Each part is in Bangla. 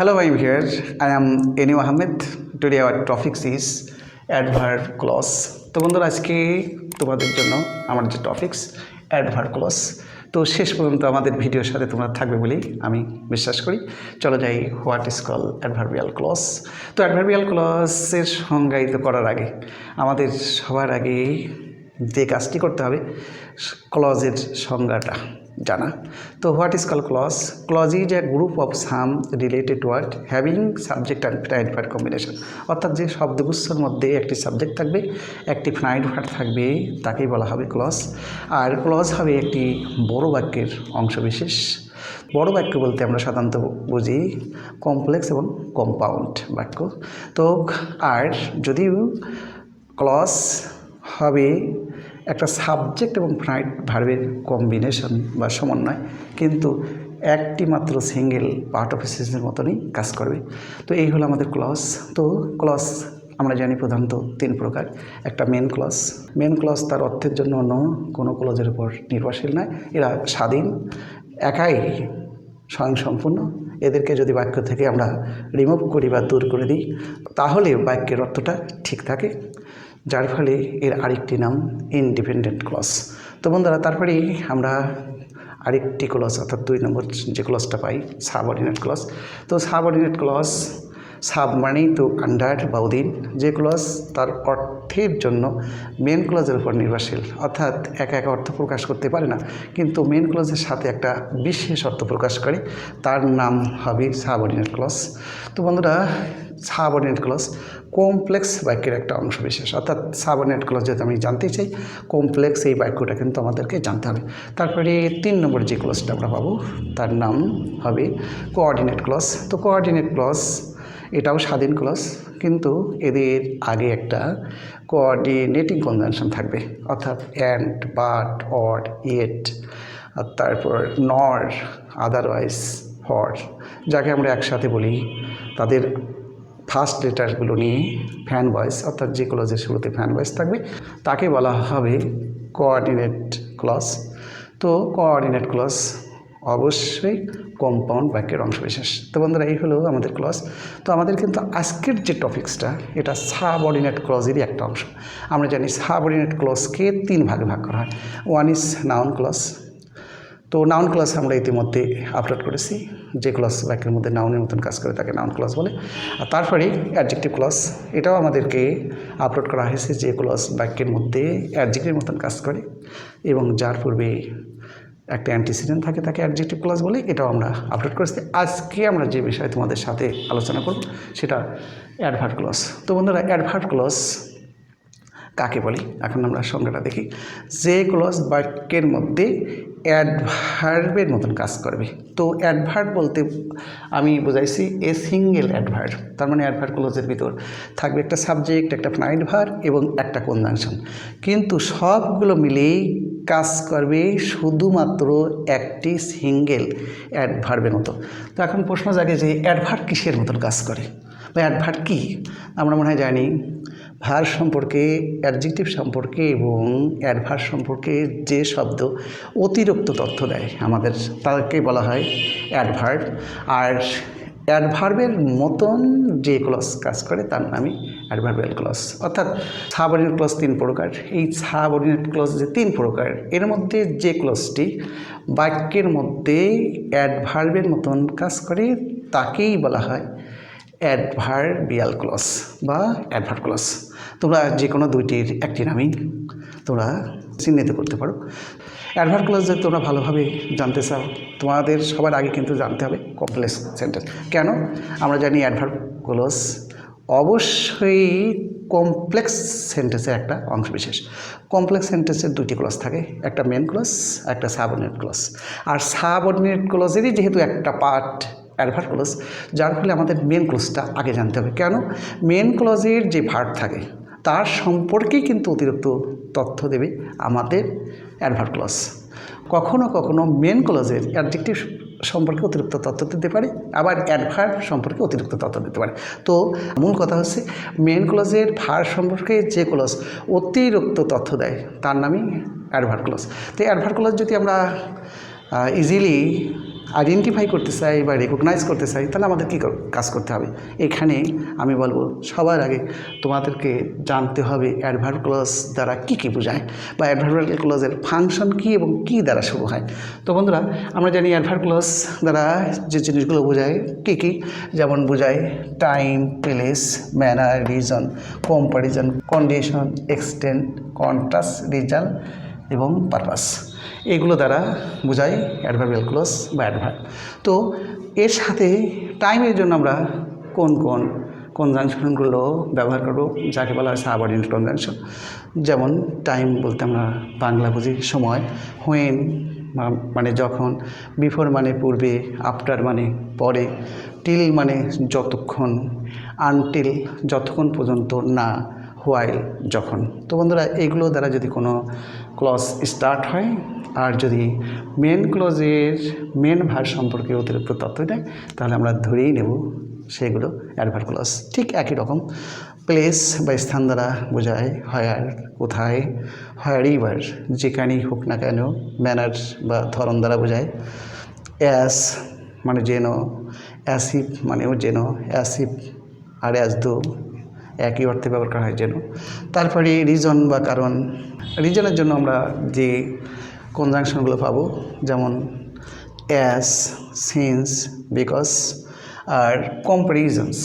Hello, I'm here. I am Enu Ahmed. Today our topic is adverb clause. তো বন্ধুরা আজকে তোমাদের জন্য আমার যে টপিকস অ্যাডভার্ব ক্লজ। তো শেষ পর্যন্ত আমাদের ভিডিওর সাথে তোমরা থাকবে বলেই আমি বিশ্বাস করি। চলো যাই what is call adverbial clause. তো অ্যাডভার্বিয়াল ক্লজের সংজ্ঞায়িত করার আগে আমাদের সবার আগে যে কাজটি করতে হবে ক্লজের সংজ্ঞাটা জানা। তো what is call clause? Clause is a group of some related word having subject and finite verb combination. অর্থাৎ যে শব্দগুচ্ছর মধ্যে একটি সাবজেক্ট থাকবে, একটি ফিনাইট ভার্ব থাকবে, তাকেই বলা হবে ক্লজ। আর ক্লজ হবে একটি বড় বাক্যের অংশবিশেষ। বড় বাক্য বলতে আমরা সাধারণত বুঝি কমপ্লেক্স এবং কম্পাউন্ড বাক্য। তো আর যদিও ক্লজ হবে একটা সাবজেক্ট এবং ফিনাইট ভার্বের কম্বিনেশন বা সমন্বয়, কিন্তু একটি মাত্র সিঙ্গেল পার্ট অফ সেন্টেন্সের মতনই কাজ করবে। তো এই হলো আমাদের ক্লজ। তো ক্লজ আমরা জানি প্রধানত তিন প্রকার। একটা মেন ক্লজ। মেন ক্লজ তার অর্থের জন্য অন্য কোনো ক্লজের উপর নির্ভরশীল নয়, এরা স্বাধীন, একাই স্বয়ংসম্পূর্ণ। এদেরকে যদি বাক্য থেকে আমরা রিমুভ করি বা দূর করে দিই, তাহলে বাক্যের অর্থটা ঠিক থাকে, যার ফলে এর আরেকটি নাম ইনডিপেন্ডেন্ট ক্লজ। তো বন্ধুরা তারপরে আমরা আরেকটি ক্লজ অর্থাৎ 2 নম্বর যে ক্লজটা পাই সাবঅর্ডিনেট ক্লজ। তো সাবঅর্ডিনেট ক্লজ, সাব মানেই তো আন্ডার বা অধীন, যে ক্লজ তার অর্থের জন্য মেন ক্লজের উপর নির্ভরশীল, অর্থাৎ একা একা অর্থ প্রকাশ করতে পারে না, কিন্তু মেন ক্লজের সাথে একটা বিশেষ অর্থ প্রকাশ করে, তার নাম হবে সাবঅর্ডিনেট ক্লজ। তো বন্ধুরা সাবঅর্ডিনেট ক্লজ কমপ্লেক্স বাক্যের একটা অংশ বিশেষ, অর্থাৎ সাবঅর্ডিনেট ক্লজ যদি আমি জানতে চাই কমপ্লেক্স এই বাক্যটা কিন্তু আমাদেরকে জানতে হবে। তারপরে 3 নম্বর যে ক্লজটা আমরা পাবো তার নাম হবে কোঅর্ডিনেট ক্লজ। তো কোঅর্ডিনেট ক্লজ এটাও স্বাধীন ক্লজ, কিন্তু এদের আগে একটা কোঅর্ডিনেটিং কনজাংশন থাকবে, অর্থাৎ অ্যান্ড, বাট, অর, ইয়েট, আর তারপর নর, আদারওয়াইজ, ফর, যাকে আমরা একসাথে বলি। তাদের ফার্স্ট লেটারগুলো নিয়ে ফ্যান ভয়েস, অর্থাৎ যে ক্লজের শুরুতে ফ্যান ভয়েস থাকবে তাকে বলা হবে কোঅর্ডিনেট ক্লজ। তো কোঅর্ডিনেট ক্লজ অবশ্যই কম্পাউন্ড বাক্যের অংশবিশেষ। তো বন্ধুরা এই হলো আমাদের ক্লজ। তো আমাদের কিন্তু আজকের যে টপিক্সটা এটা সাবঅর্ডিনেট ক্লজেরই একটা অংশ। আমরা জানি সাবঅর্ডিনেট ক্লজকে 3 ভাগে ভাগ করা হয়। One is noun clause. তো নাউন ক্লজ আমরা ইতিমধ্যে আপলোড করেছি, যে ক্লজ বাক্যের মধ্যে নাউনের মতন কাজ করে তাকে নাউন ক্লজ বলে। আর তারপরে অ্যাডজেক্টিভ ক্লজ, এটাও আমাদেরকে আপলোড করা হয়েছে, যে ক্লজ বাক্যের মধ্যে অ্যাডজেক্টিভের মতন কাজ করে এবং যার পূর্বে একটা অ্যান্টিসিডেন্ট থাকে তাকে অ্যাডজেক্টিভ ক্লজ বলে, এটাও আমরা আপলোড করেছি। আজকে আমরা যে বিষয়ে তোমাদের সাথে আলোচনা করব সেটা অ্যাডভার্ব ক্লজ। তো বন্ধুরা অ্যাডভার্ব ক্লজ কাকে বলি এখন আমরা সংজ্ঞাটা দেখি। যে ক্লজ বাক্যের মধ্যে অ্যাডভার্বের মতন কাজ করবে। তো অ্যাডভার্ব বলতে আমি বোঝাইছি এ সিঙ্গেল অ্যাডভার্ব, তার মানে অ্যাডভার্ব ক্লজের ভিতর থাকবে একটা সাবজেক্ট, একটা ফিনাইট ভার্ব এবং একটা কনজাংশন, কিন্তু সবগুলো মিলেই কাজ করবে শুধুমাত্র একটি সিঙ্গেল অ্যাডভার্বের মতো। তো এখন প্রশ্ন জাগে যে অ্যাডভার্ব কিসের মতন কাজ করে বা অ্যাডভার্ব কী? আমরা মনে হয় জানি ভার্ব সম্পর্কে, অ্যাডজেক্টিভ সম্পর্কে এবং অ্যাডভার্ব সম্পর্কে যে শব্দ অতিরিক্ত তথ্য দেয় আমাদের, তাকে বলা হয় অ্যাডভার্ব। আর অ্যাডভার্বের মতন যে ক্লজ কাজ করে তার নামই অ্যাডভার্বিয়াল ক্লজ। অর্থাৎ সাবঅর্ডিনেট ক্লজ 3 প্রকার। এই সাবঅর্ডিনেট ক্লজ যে 3 প্রকার, এর মধ্যে যে ক্লজটি বাক্যের মধ্যে অ্যাডভার্বের মতন কাজ করে তাকেই বলা হয় অ্যাডভার্বিয়াল ক্লজ বা অ্যাডভার্ব ক্লজ। তোমরা যে কোনো দুইটির একটি নামই তোমরা চিহ্নিত করতে পারো। অ্যাডভার্ব ক্লজ যদি তোমরা ভালোভাবে জানতে চাও, তোমাদের সবার আগে কিন্তু জানতে হবে কমপ্লেক্স সেন্টেন্স। কেন? আমরা জানি অ্যাডভার্ব ক্লজ অবশ্যই কমপ্লেক্স সেন্টেন্সের একটা অংশ বিশেষ। কমপ্লেক্স সেন্টেন্সের 2টি ক্লজ থাকে, একটা মেন ক্লজ, একটা সাবঅর্ডিনেট ক্লজ। আর সাবঅর্ডিনেট ক্লজেরই যেহেতু একটা পার্ট অ্যাডভার্ব ক্লজ, যার ফলে আমাদের মেন ক্লজটা আগে জানতে হবে। কেন? মেন ক্লজের যে ভার্ব থাকে তার সম্পর্কেই কিন্তু অতিরিক্ত তথ্য দেবে আমাদের অ্যাডভার্ব ক্লজ। কখনো কখনো মেন ক্লজের অ্যাডজেক্টিভ সম্পর্কে অতিরিক্ত তথ্য দিতে পারে, আবার অ্যাডভার্ব সম্পর্কে অতিরিক্ত তথ্য দিতে পারে। তো মূল কথা হচ্ছে মেন ক্লজের ভার্ব সম্পর্কে যে ক্লজ অতিরিক্ত তথ্য দেয় তার নামই অ্যাডভার্ব ক্লজ। তো অ্যাডভার্ব ক্লজ যদি আমরা ইজিলি আইডেন্টিফাই করতে চাই বা রেকগনাইজ করতে চাই, তাহলে আমাদের কী কাজ করতে হবে? এখানে আমি বলবো সবার আগে তোমাদেরকে জানতে হবে অ্যাডভার্ব ক্লজ দ্বারা কী কী বোঝায় বা অ্যাডভার্ব ক্লজের ফাংশন কী এবং কী দ্বারা শুরু হয়। তো বন্ধুরা, আমরা জানি অ্যাডভার্ব ক্লজ দ্বারা যে জিনিসগুলো বোঝায় কী কী, যেমন বোঝায় time, place, manner, reason, comparison, condition, extent, contrast, result এবং পারপাস। এগুলো দ্বারা বোঝায় অ্যাডভার্বিয়াল ক্লজ বা অ্যাডভার্ব। তো এর সাথে টাইমের জন্য আমরা কোন কোন কনজাংশনগুলো ব্যবহার করব, যাকে বলা হয় সাবঅর্ডিনেট কনজাংশন। যেমন টাইম বলতে আমরা বাংলা বুঝি সময়, হোয়েন মানে যখন, বিফোর মানে পূর্বে, আফটার মানে পরে, টিল মানে যতক্ষণ, আনটিল যতক্ষণ পর্যন্ত না, হোয়াইল যখন। তো বন্ধুরা, এইগুলো দ্বারা যদি কোনো ক্লজ স্টার্ট হয় আর যদি মেন ক্লজের মেন ভার সম্পর্কে অতিরিক্ত তথ্য দেয়, তাহলে আমরা ধরেই নেব সেগুলো অ্যাডভার্ব ক্লজ। ঠিক একই রকম প্লেস বা স্থান দ্বারা বোঝায় হোয়ার, কোথায়, হোয়ারএভার যেখানেই হোক না কেন। ম্যানার বা ধরন দ্বারা বোঝায় অ্যাস মানে যেন, অ্যাসিভ মানেও যেন, অ্যাসিভ আর অ্যাস দো একই অর্থে ব্যবহার করা হয় যেন। তারপরে রিজন বা কারণ, রিজনের জন্য আমরা যে কনজাংশনগুলো পাবো, যেমন অ্যাস, সিন্স, বিকজ। আর কম্প্যারিজনস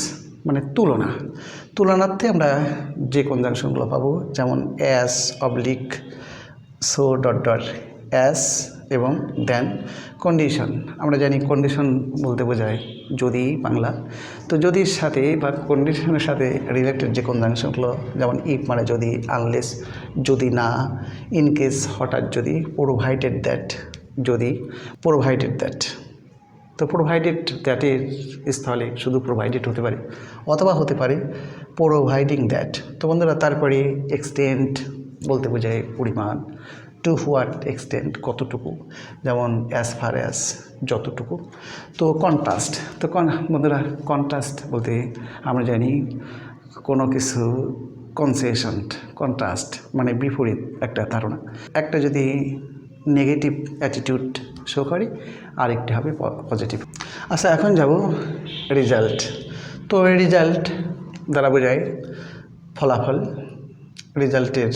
মানে তুলনা, তুলনার্থে আমরা যে কনজাংশনগুলো পাবো, যেমন as, oblique, so dot dot, as এবং দেন। কন্ডিশন, আমরা জানি কন্ডিশন বলতে বোঝায় যদি বাংলা। তো যদির সাথে বা কন্ডিশনের সাথে রিলেটেড যে কনজাংশনগুলো, যেমন ইফ মানে যদি, আনলেস যদি না, ইনকেস হঠাৎ যদি, প্রোভাইডেড দ্যাট যদি, প্রোভাইডেড দ্যাট। তো প্রোভাইডেড দ্যাটের স্থলে শুধু প্রোভাইডেড হতে পারে অথবা হতে পারে প্রোভাইডিং দ্যাট। তো বন্ধুরা, তারপরে এক্সটেন্ট বলতে বোঝায় পরিমাণ, টু হোয়াট এক্সটেন্ট কতটুকু, যেমন অ্যাজ ফার অ্যাজ যতটুকু। তো কন্ট্রাস্ট, তো বন্ধুরা কন্ট্রাস্ট বলতে আমরা জানি কোনো কিছু কনসেশন, কন্ট্রাস্ট মানে বিপরীত একটা ধারণা। একটা যদি নেগেটিভ অ্যাটিটিউড শো করে, আরেকটি হবে পজিটিভ। আচ্ছা, এখন যাব রেজাল্ট। তো রেজাল্ট দ্বারা বোঝায় ফলাফল। রেজাল্টের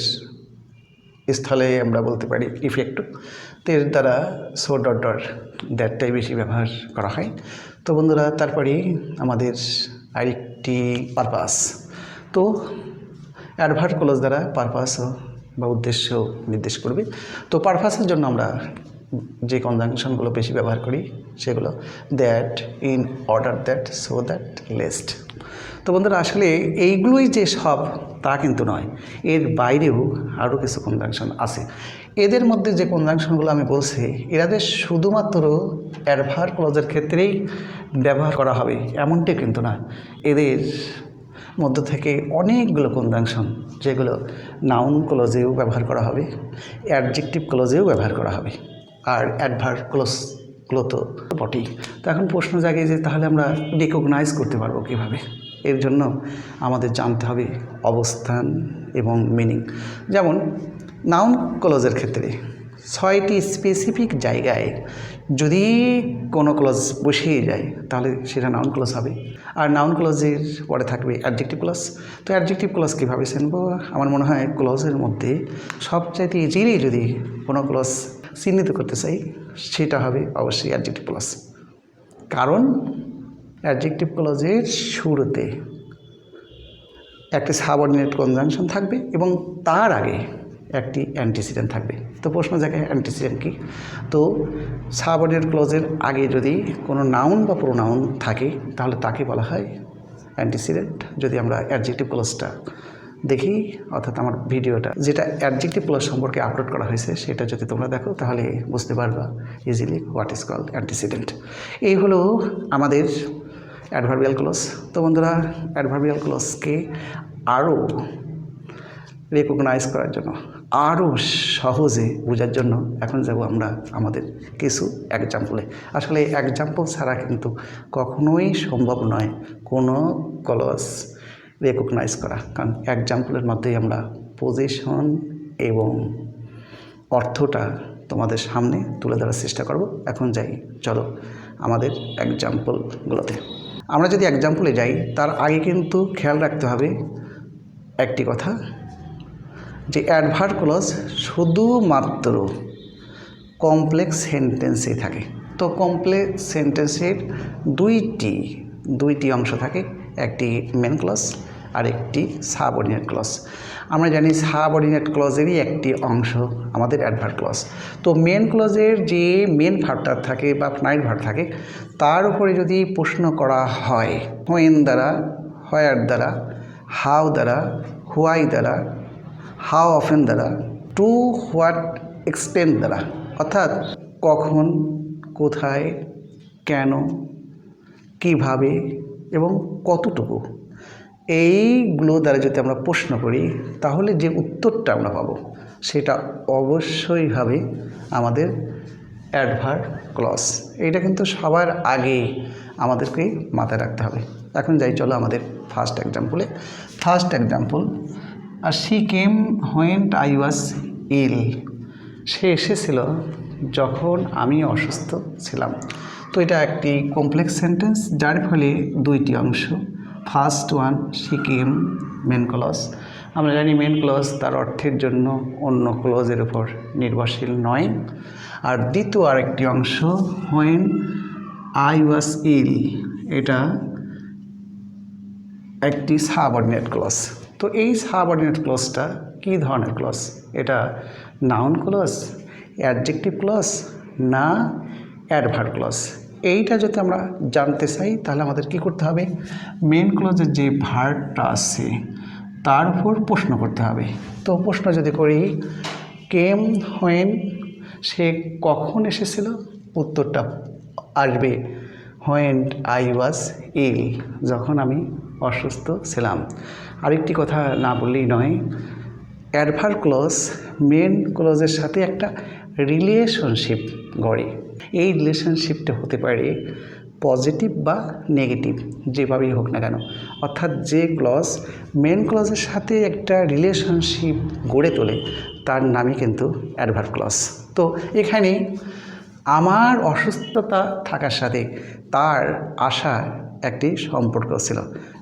স্থলে আমরা বলতে পারি ইফেক্টও। তো এর দ্বারা সো ডট ডট দ্যাটটাই বেশি ব্যবহার করা হয়। তো বন্ধুরা, তারপরে আমাদের আরেকটি পারপাস। তো অ্যাডভার্ব ক্লজ দ্বারা পারপাসও বা উদ্দেশ্য নির্দেশ করবে। তো পারপাসের জন্য আমরা যে কনজাংশনগুলো বেশি ব্যবহার করি সেগুলো that, in order that, so that, lest. তো বন্ধুরা, আসলে এইগুলোই যে সব তা কিন্তু নয়, এর বাইরেও আরও কিছু কনজাংশন আছে। এদের মধ্যে যে কনজাংশনগুলো আমি বলছি, এরাদের শুধুমাত্র অ্যাডভার্ব ক্লজের ক্ষেত্রেই ব্যবহার করা হবে এমনটি কিন্তু না। এদের মধ্য থেকে অনেকগুলো কনজাংশন যেগুলো নাউন ক্লজেও ব্যবহার করা হবে, অ্যাডজেক্টিভ ক্লজেও ব্যবহার করা হবে, আর অ্যাডভার্ব ক্লজগুলো তো বটেই। তো এখন প্রশ্ন জাগে যে তাহলে আমরা রিকগনাইজ করতে পারবো কীভাবে? এর জন্য আমাদের জানতে হবে অবস্থান এবং মিনিং। যেমন নাউন ক্লজের ক্ষেত্রে 6টি স্পেসিফিক জায়গায় যদি কোনো ক্লজ বসিয়ে যায়, তাহলে সেটা নাউন ক্লজ হবে। আর নাউন ক্লজের পরে থাকবে অ্যাডজেক্টিভ ক্লজ। তো অ্যাডজেক্টিভ ক্লজ কীভাবে চিনব? আমার মনে হয় ক্লজের মধ্যে সবচাইতে ইজিলি যদি কোনো ক্লজ চিহ্নিত করতে চাই, সেটা হবে অবশ্যই অ্যাডজেক্টিভ ক্লজ। কারণ অ্যাডজেক্টিভ ক্লজের শুরুতে একটি সাবঅর্ডিনেট কনজাংশন থাকবে এবং তার আগে একটি অ্যান্টিসিডেন্ট থাকবে। তো প্রশ্ন জায়গায় অ্যান্টিসিডেন্ট কি? তো সাবঅর্ডিনেট ক্লজের আগে যদি কোনো নাউন বা প্রোনাউন থাকে, তাহলে তাকে বলা হয় অ্যান্টিসিডেন্ট। যদি আমরা অ্যাডজেক্টিভ ক্লজটা দেখি, অর্থাৎ আমার ভিডিওটা যেটা অ্যাডজেক্টিভ ক্লজ সম্পর্কে আপলোড করা হয়েছে, সেটা যদি তোমরা দেখো তাহলে বুঝতে পারবা easily what is called antecedent. এই হলো আমাদের অ্যাডভার্বিয়াল ক্লজ। তো বন্ধুরা, অ্যাডভার্বিয়াল ক্লজকে আরও রেকগনাইজ করার জন্য, আরও সহজে বোঝার জন্য এখন যাব আমরা আমাদের কিছু এক্সাম্পলে। আসলে এক্সাম্পল ছাড়া কিন্তু কখনোই সম্ভব নয় কোনো ক্লজ রেকগনাইজ করা, কারণ এক্সাম্পলের মধ্যেই আমরা পজিশন এবং অর্থটা তোমাদের সামনে তুলে ধরার চেষ্টা করব। এখন যাই, চলো আমাদের এক্সাম্পলগুলোতে। আমরা যদি এক্সাম্পলে যাই তার আগে কিন্তু খেয়াল রাখতে হবে একটি কথা, যে অ্যাডভার্ব ক্লজ শুধুমাত্র কমপ্লেক্স সেন্টেন্সেই থাকে। তো কমপ্লেক্স সেন্টেন্সের দুইটি অংশ থাকে, একটি মেন ক্লজ আর একটি সাবঅর্ডিনেট ক্লজ। আমরা জানি সাবঅর্ডিনেট ক্লজেরই একটি অংশ আমাদের অ্যাডভার্ব ক্লজ। তো মেন ক্লজের যে মেন ভার্বটা থাকে বা নাইট ভার্ব থাকে তার উপরে যদি প্রশ্ন করা হয় হোয়েন দ্বারা, হোয়ার দ্বারা, হাউ দ্বারা, হোয়াই দ্বারা, হাউ অফেন দ্বারা, টু হোয়াট এক্সটেন্ট দ্বারা, অর্থাৎ কখন, কোথায়, কেন, কিভাবে এবং কতটুকু, এইগুলো দ্বারা যদি আমরা প্রশ্ন করি তাহলে যে উত্তরটা আমরা পাবো সেটা অবশ্যই হবে আমাদের অ্যাডভার্ব ক্লজ। এইটা কিন্তু সবার আগে আমাদেরকে মাথায় রাখতে হবে। এখন যাই চলো আমাদের ফার্স্ট এক্সাম্পলে। ফার্স্ট এক্সাম্পল, আর she came when I was ill. সে এসেছিল যখন আমি অসুস্থ ছিলাম। তো এটা একটি কমপ্লেক্স সেন্টেন্স যার ফলে দুইটি অংশ। First one, she came, main clause. আমরা জানি মেন ক্লজ তার অর্থের জন্য অন্য ক্লজের উপর নির্ভরশীল নয়। আর দ্বিতীয় আরেকটি অংশ হোয়েন আই ওয়াজ ইল, এটা একটি সাবঅর্ডিনেট ক্লজ। তো এই সাবঅর্ডিনেট ক্লজটা কী ধরনের ক্লজ? এটা নাউন ক্লজ, অ্যাডজেক্টিভ ক্লজ না অ্যাডভার্ব ক্লজ? এইটা যদি আমরা জানতে চাই তাহলে আমাদের কি করতে হবে? মেন ক্লজের যে ভার্বটা আছে তার উপর প্রশ্ন করতে হবে। তো প্রশ্ন যদি করি কেম হোয়েন, সে কখন এসেছিল, উত্তরটা আসবে হোয়েন আই ওয়াজ ইল, যখন আমি অসুস্থ ছিলাম। আরেকটি কথা না বললেই নয়, অ্যাডভার্ব ক্লজ মেন ক্লজের সাথে একটা রিলেশনশিপ গড়ে। এই রিলেশনশিপটা হতে পারে পজিটিভ বা নেগেটিভ, যেভাবেই হোক না কেন। অর্থাৎ যে ক্লজ মেন ক্লজের সাথে একটা রিলেশনশিপ গড়ে তোলে তার নামই কিন্তু অ্যাডভার্ব ক্লজ। তো এখানে আমার অসুস্থতা থাকার সাথে তার আশা একটি সম্পর্ক ছিল,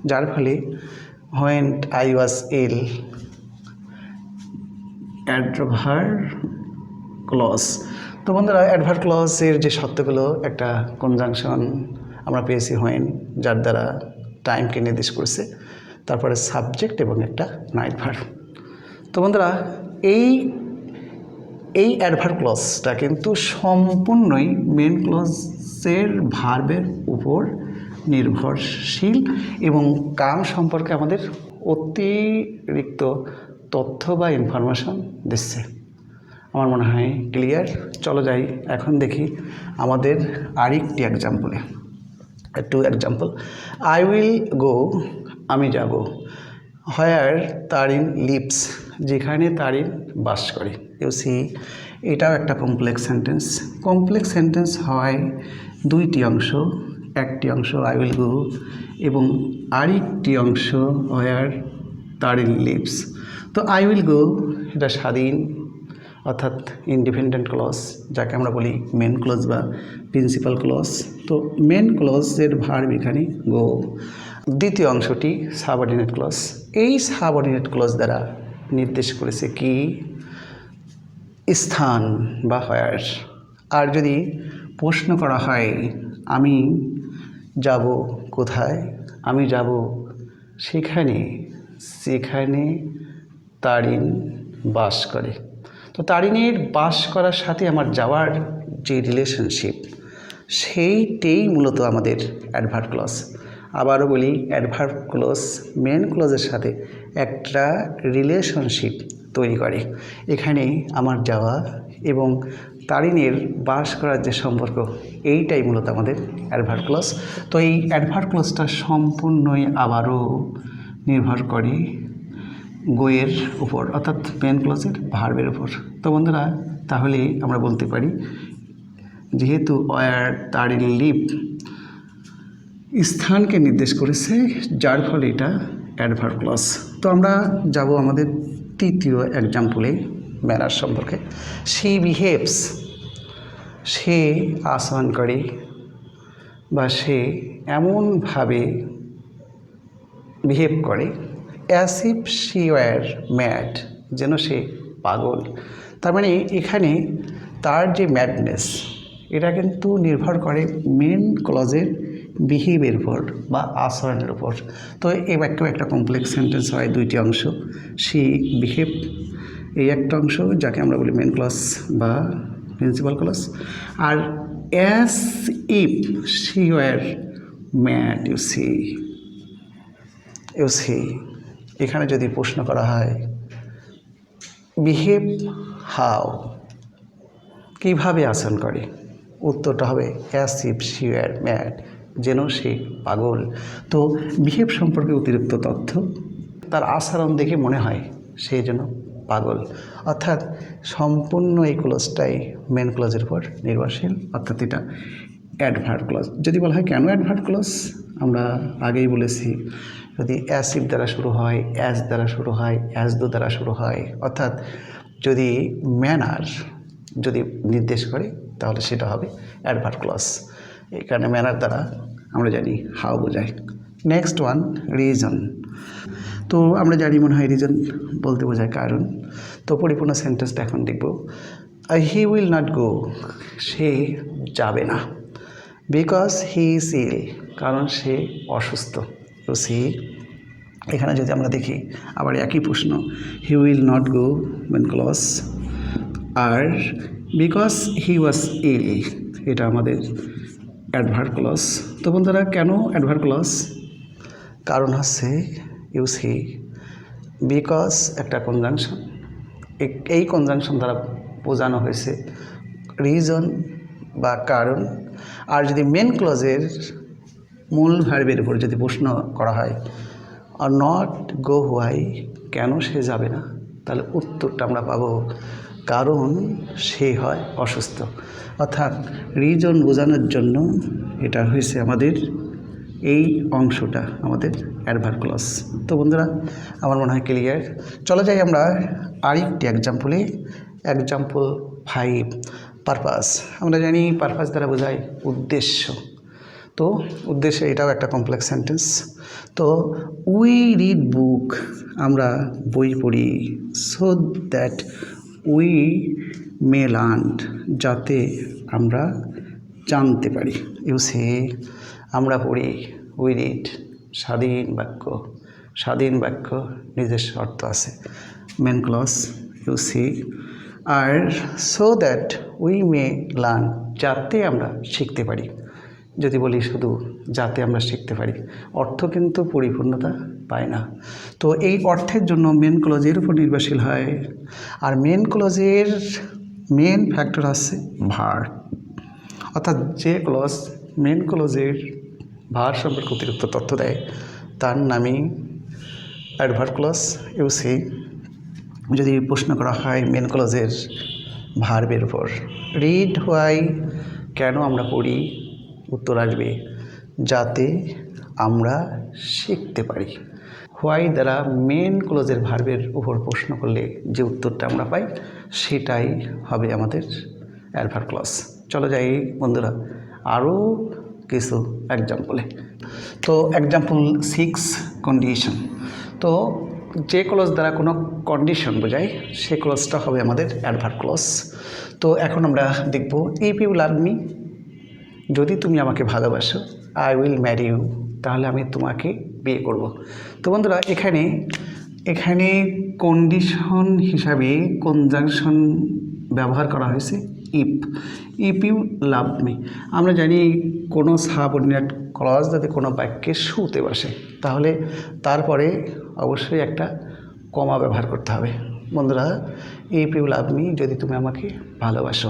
যার ফলে when I was ill, adverb clause. তো বন্ধুরা, অ্যাডভার্ব ক্লজের যে শর্তগুলো, একটা কনজাংশন আমরা পেয়েছি হোয়েন, যার দ্বারা টাইমকে নির্দেশ করেছে, তারপরে সাবজেক্ট এবং একটা নাইট ভার্ব। তো বন্ধুরা, এই অ্যাডভার্ব ক্লজটা কিন্তু সম্পূর্ণই মেন ক্লজের ভার্বের উপর নির্ভরশীল এবং কাম সম্পর্কে আমাদের অতিরিক্ত তথ্য বা ইনফরমেশন দিচ্ছে। আমার মনে হয় ক্লিয়ার। চলো যাই এখন দেখি আমাদের আরেকটি এক্সাম্পলে। Two example, I will go, আমি যাব, হোয়ার তারিন লিভস, যেখানে তারিন বাস করে। ইউ সি, এটাও একটা কমপ্লেক্স সেন্টেন্স। কমপ্লেক্স সেন্টেন্স হয় দুইটি অংশ, একটি অংশ আই উইল গো এবং আরেকটি অংশ হোয়ার তারিন লিভস। তো আই উইল গো এটা স্বাধীন, অর্থাৎ ইন্ডিপেন্ডেন্ট ক্লজ, যাকে আমরা বলি মেন ক্লজ বা প্রিন্সিপাল ক্লজ। তো মেন ক্লজের ভার্ব এখানে গো। দ্বিতীয় অংশটি সাবঅর্ডিনেট ক্লজ। এই সাবঅর্ডিনেট ক্লজ দ্বারা নির্দেশ করেছে কি? স্থান বা হোয়ার। আর যদি প্রশ্ন করা হয় আমি যাব কোথায়, আমি যাব সেখানে, যেখানে তারিন বাস করে। তো তারিনের বাস করার সাথে আমার যাওয়ার যে রিলেশনশিপ, সেইটাই মূলত আমাদের অ্যাডভার্ব ক্লজ। আবারও বলি, অ্যাডভার্ব ক্লজ মেন ক্লজের সাথে একটা রিলেশনশিপ তৈরি করে। এখানে আমার যাওয়া এবং তারিনের বাস করার যে সম্পর্ক, এইটাই মূলত আমাদের অ্যাডভার্ব ক্লজ। তো এই অ্যাডভার্ব ক্লজটা সম্পূর্ণই আবারও নির্ভর করে গোয়ের উপর, অর্থাৎ মেন ক্লজের ভার্বের উপর। তো বন্ধুরা, তাহলে আমরা বলতে পারি যেহেতু ওয়ার তারিন লিভ স্থানকে নির্দেশ করেছে, যার ফলে এটা অ্যাডভার্ব ক্লজ। তো আমরা যাব আমাদের তৃতীয় এক্সাম্পলে ম্যানার সম্পর্কে। শি বিহেভস, সে আচরণ করে, বা সে এমনভাবে বিহেভ করে as if she were mad, যেন সে পাগল। তার মানে এখানে তার যে ম্যাডনেস এটা কিন্তু নির্ভর করে মেন ক্লজের বিহেভের উপর বা আচরণের উপর। তো এই বাক্য একটা কমপ্লেক্স সেন্টেন্স হয়, দুইটি অংশ, শি বিহেভ এই একটা অংশ যাকে আমরা বলি মেন ক্লজ বা প্রিন্সিপাল ক্লজ, আর as if she were mad you see এখানে যদি প্রশ্ন করা হয় বিহেভ হাউ, কীভাবে আচরণ করে, উত্তরটা হবে as if she were mad, যেন সে পাগল। তো বিহেভ সম্পর্কে অতিরিক্ত তথ্য, তার আচরণ দেখে মনে হয় সে যেন পাগল, অর্থাৎ সম্পূর্ণ এই ক্লজটাই মেন ক্লজের উপর নির্ভরশীল, অর্থাৎ এটা অ্যাডভার্ব ক্লজ। যদি বলা হয় কেন অ্যাডভার্ব ক্লজ, আমরা আগেই বলেছি যদি অ্যাজ ইফ দ্বারা শুরু হয়, অ্যাজ দ্বারা শুরু হয়, অ্যাজ দো দ্বারা শুরু হয়, অর্থাৎ যদি ম্যানার যদি নির্দেশ করে তাহলে সেটা হবে অ্যাডভার্ব ক্লজ। এখানে ম্যানার দ্বারা আমরা জানি হাউ বোঝায়। Next one reason. তো আমরা জানি মনে হয় রিজন বলতে বোঝায় কারণ। তো পরিপূর্ণ সেন্টেন্সটা এখন দেখব। হি উইল নট গো, সে যাবে না। বিকজ হি ইজ ইল, কারণ সে অসুস্থ। তো সি এখানে যদি আমরা দেখি আবার একই প্রশ্ন, he will not go main clause, আর বিকজ হি ওয়াজ ইল এটা আমাদের অ্যাডভার্ব ক্লজ। তো বন্ধুরা কেন অ্যাডভার্ব ক্লজ, কারণ হচ্ছে ইউ সি বিকজ একটা কনজাংশন, এই কনজাংশন দ্বারা বোঝানো হয়েছে রিজন বা কারণ। আর যদি মেন ক্লজের মূল ভার্বের উপর যদি প্রশ্ন করা হয় আর নট গো হোয়াই, কেন সে যাবে না, তাহলে উত্তরটা আমরা পাবো কারণ সে হয় অসুস্থ। অর্থাৎ রিজন বোঝানোর জন্য এটা হয়েছে আমাদের এই অংশটা আমাদের অ্যাডভার্ব ক্লজ। তো বন্ধুরা আমার মনে হয় ক্লিয়ার। চলে যাই আমরা আরেকটি এক্সাম্পলে। Example 5 purpose. আমরা জানি পারপাস দ্বারা বোঝায় উদ্দেশ্য। তো উদ্দেশ্য এটাও একটা কমপ্লেক্স সেন্টেন্স। তো উই রিড বুক, আমরা বই পড়ি, so that we may learn, যাতে আমরা জানতে পারি। ইউ সে আমরা পড়ি, উই রিড স্বাধীন বাক্য, স্বাধীন বাক্য নিজস্ব অর্থ আছে, মেন ক্লজ ইউ সি। আর so that we may learn, যাতে আমরা শিখতে পারি। যদি বলি শুধু যাতে আমরা শিখতে পারি, অর্থ কিন্তু পরিপূর্ণতা পায় না। তো এই অর্থের জন্য মেন ক্লজের উপর নির্ভরশীল হয়। আর মেন ক্লজের মেন ফ্যাক্টর আছে ভার, অর্থাৎ যে ক্লজ মেন ক্লজের ভার সম্পর্কে অতিরিক্ত তথ্য দেয় তার নামই অ্যাডভার্ব ক্লজ ইউ সি। যদি প্রশ্ন করা হয় মেন ক্লজের ভার্বের উপর, রিড হোয়াই, কেন আমরা পড়ি, উত্তর আসবে যাতে আমরা শিখতে পারি। হোয়াই দ্বারা মেন ক্লজের ভার্বের উপর প্রশ্ন করলে যে উত্তরটা আমরা পাই সেটাই হবে আমাদের অ্যাডভার্ব ক্লজ। চলো যাই বন্ধুরা আরও কিছু এক্সাম্পলে। তো এক্সাম্পল 6 কন্ডিশন। তো যে ক্লজ দ্বারা কোনো কন্ডিশন বোঝায় সে ক্লজটা হবে আমাদের অ্যাডভার্ব ক্লজ। তো এখন আমরা দেখব ইফ ইউ লাভ মি, যদি তুমি আমাকে ভালোবাসো, আই উইল ম্যারি ইউ, তাহলে আমি তোমাকে বিয়ে করব। তো বন্ধুরা এখানে কন্ডিশন হিসাবে কনজাংশন ব্যবহার করা হয়েছে if. If you love me, আমরা জানি কোনো সাবঅর্ডিনেট ক্লজ যদি কোনো বাক্যে শুতে বসে তাহলে তারপরে অবশ্যই একটা কমা ব্যবহার করতে হবে। বন্ধুরা ইফ ইউ লাভ মি, যদি তুমি আমাকে ভালোবাসো।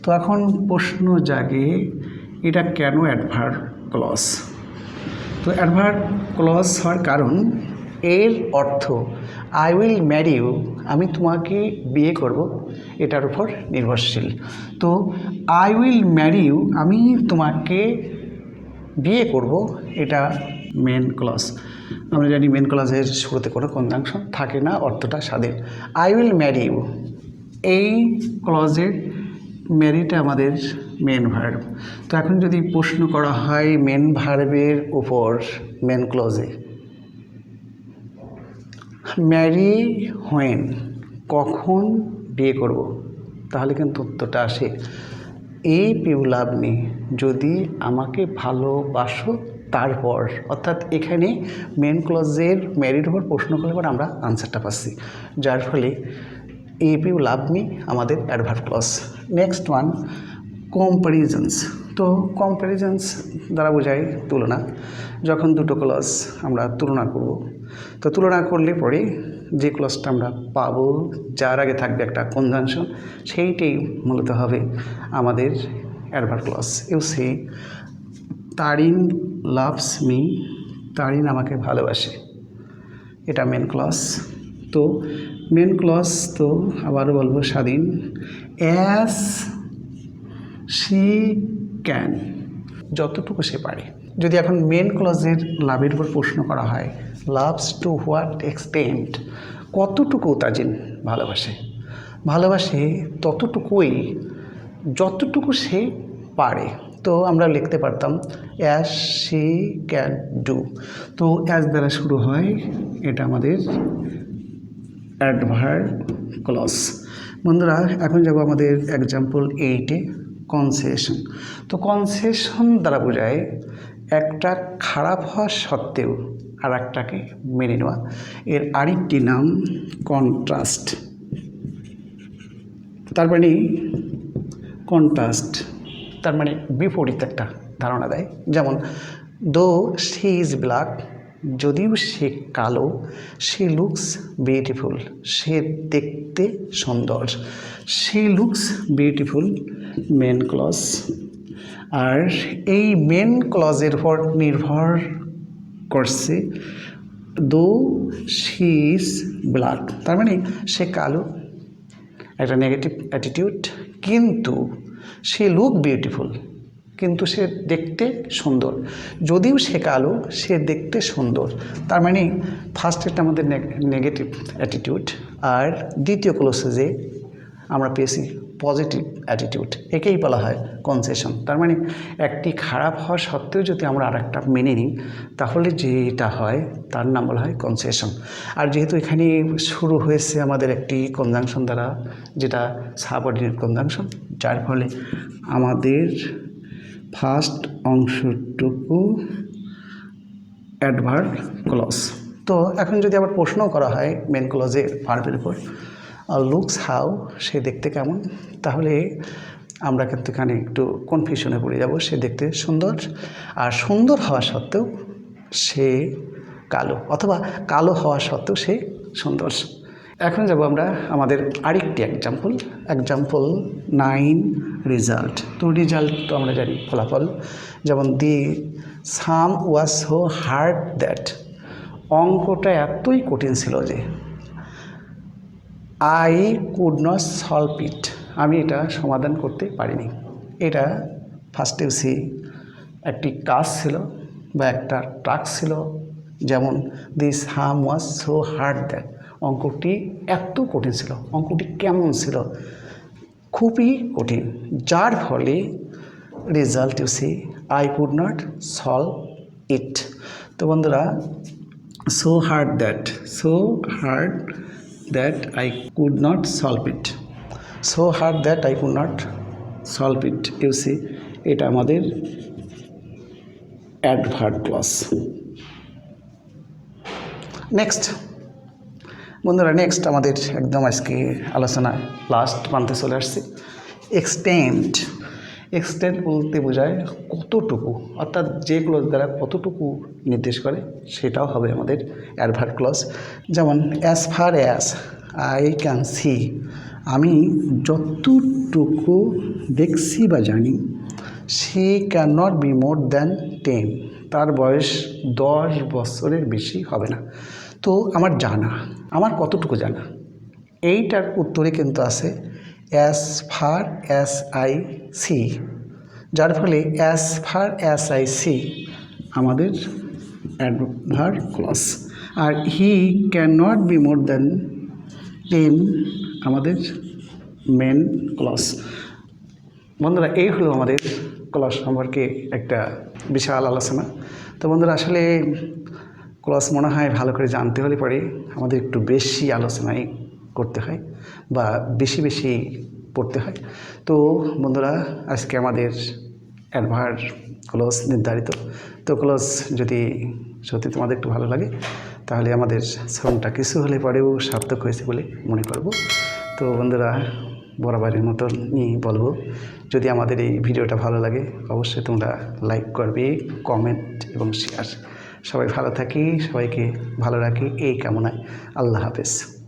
তো এখন প্রশ্ন জাগে এটা কেন অ্যাডভার্ব ক্লজ। তো অ্যাডভার্ব ক্লজ হওয়ার কারণ এর অর্থ আই উইল ম্যারি ইউ, আমি তোমাকে বিয়ে করব, এটার উপর নির্ভরশীল। তো আই উইল ম্যারি ইউ, আমি তোমাকে বিয়ে করব, এটা মেন ক্লজ। আমরা জানি মেন ক্লজের শুরুতে কোনো কনজাংশন থাকে না, অর্থটা স্বাধীন। আই উইল ম্যারি ইউ এই ক্লজের মেরিটা আমাদের মেন ভার্ব। তো এখন যদি প্রশ্ন করা হয় মেন ভার্বের উপর মেন ক্লজে, ম্যারি হোয়েন, কখন বিয়ে করব, তাহলে কিন্তু উত্তরটা আসে ইফ ইউ লাভ মি, যদি আমাকে ভালোবাসো তারপর। অর্থাৎ এখানে মেন ক্লজের ম্যারির উপর প্রশ্ন করলে পর আমরা আনসারটা পাচ্ছি, যার ফলে ইফ ইউ লাভ মি আমাদের adverb clause. Next one comparisons. তো কম্প্যারিজনস দ্বারা বোঝায় তুলনা। যখন দুটো ক্লজ আমরা তুলনা করব, তো তুলনা করলে পরে যে ক্লজটা আমরা পাবো যার আগে থাকবে একটা কনজাংশন, সেইটাই মূলত হবে আমাদের adverb clause. You see Tarin loves me, Tarin আমাকে ভালোবাসে, এটা মেন ক্লজ। তো মেন ক্লজ তো আবারও বলবো স্বাধীন, অ্যাজ শি ক্যান, যতটুকু সে পারে। যদি এখন মেন ক্লজের লাভের উপর প্রশ্ন করা হয়, লাভস টু হোয়াট এক্সটেন্ট, কতটুকু তাজিন ভালোবাসে, ভালোবাসে ততটুকুই যতটুকু সে পারে। তো আমরা লিখতে পারতাম অ্যাজ শি ক্যান ডু। তো অ্যাজ দ্বারা শুরু হয়, এটা আমাদের অ্যাডভার্ব ক্লজ। বন্ধুরা এখন যাব আমাদের এক্সাম্পল 8-এ, কনসেশন। তো কনসেশন দ্বারা বোঝায় একটা খারাপ হওয়া সত্ত্বেও আর একটাকে মেনে নেওয়া। এর আরেকটি নাম কন্ট্রাস্ট। তার মানে কন্ট্রাস্ট তার মানে বিপরীত একটা ধারণা দেয়। যেমন দো শি ইজ ব্ল্যাক, যদিও সে কালো, শি লুকস বিউটিফুল, সে দেখতে সুন্দর। She looks beautiful main clause. আর এই মেন ক্লজের উপর নির্ভর করছে দো শি ইজ ব্ল্যাক, তার মানে সে কালো, একটা নেগেটিভ অ্যাটিটিউড, কিন্তু সে লুক বিউটিফুল, কিন্তু সে দেখতে সুন্দর। যদিও সে কালো, সে দেখতে সুন্দর। তার মানে ফার্স্ট একটা আমাদের নেগেটিভ অ্যাটিটিউড, আর দ্বিতীয় ক্লোজে আমরা পেয়েছি পজিটিভ অ্যাটিটিউড। একেই বলা হয় কনসেশন। তার মানে একটি খারাপ হওয়া সত্ত্বেও যদি আমরা আর একটা মেনে নিই, তাহলে যেটা হয় তার নাম বলা হয় কনসেশন। আর যেহেতু এখানে শুরু হয়েছে আমাদের একটি কনজাংশন দ্বারা, যেটা সাবঅর্ডিনেট কনজাংশন, যার ফলে আমাদের ফার্স্ট অংশটুকু অ্যাডভার্ব ক্লজ। তো এখন যদি আবার প্রশ্ন করা হয় মেন ক্লজের ভার্বের উপর, লুকস হাউ, সে দেখতে কেমন, তাহলে আমরা কিন্তু এখানে একটু কনফিউশনে পড়ে যাব। সে দেখতে সুন্দর, আর সুন্দর হওয়া সত্ত্বেও সে কালো, অথবা কালো হওয়া সত্ত্বেও সে সুন্দর। এখন যাব আমরা আমাদের আরেকটি এক্সাম্পল 9 রেজাল্ট। তো রেজাল্ট তো আমরা জানি ফলাফল। যেমন দি সাম ওয়াজ সো হার্ড দ্যাট, অঙ্কটা এতই কঠিন ছিল যে আই কুড নট সলভ ইট, আমি এটা সমাধান করতে পারিনি। এটা ফার্স্টে সি একটি কাজ ছিল বা একটা টাস্ক ছিল। যেমন this some was so hard that, অঙ্কটি এত কঠিন ছিল। অঙ্কটি কেমন ছিল? খুবই কঠিন, যার ফলে result you see I could not solve it. তো বন্ধুরা, so hard that I could not solve it, so hard that I could not solve it, you see এটা আমাদের অ্যাডভার্ব ক্লজ। নেক্সট বন্ধুরা, নেক্সট আমাদের একদম আজকে আলোচনা লাস্ট প্রান্তে চলে আসছে। এক্সটেন্ট বলতে বোঝায় কতটুকু, অর্থাৎ যে ক্লজ দ্বারা কতটুকু নির্দেশ করে সেটাও হবে আমাদের অ্যাডভার্ব ক্লজ। যেমন as far as I can see, আমি যতটুকু দেখছি বা জানি। She can not be more than 10, তার বয়স 10 বছরের বেশি হবে না। তো আমার জানা, আমার কতটুকু জানা, এইটার উত্তরে কিন্তু আছে as far as I see, যার ফলে as far as I see আমাদের অ্যাডভার্ব ক্লজ। আর he can not be more than 10 আমাদের মেন ক্লজ। বন্ধুরা এই হলো আমাদের ক্লাস সম্পর্কে একটা বিশাল আলোচনা। তো বন্ধুরা আসলে ক্লাস মনে হয় ভালো করে জানতে হলে পরে আমাদের একটু বেশি আলোচনাই করতে হয় বা বেশি বেশি পড়তে হয়। তো বন্ধুরা আজকে আমাদের অ্যাডভার্ব ক্লজ নির্ধারিত। তো ক্লজ যদি সত্যি তোমাদের একটু ভালো লাগে তাহলে আমাদের শ্রমটা কিছু হলে পরেও সার্থক হয়েছে বলে মনে করব। তো বন্ধুরা বরাবরের মতনই বলবো, যদি আমাদের এই ভিডিওটা ভালো লাগে অবশ্যই তোমরা লাইক করবে, কমেন্ট এবং শেয়ার। সবাই ভালো থাকি, সবাইকে ভালো রাখি এই কামনায়। আল্লাহ হাফেজ।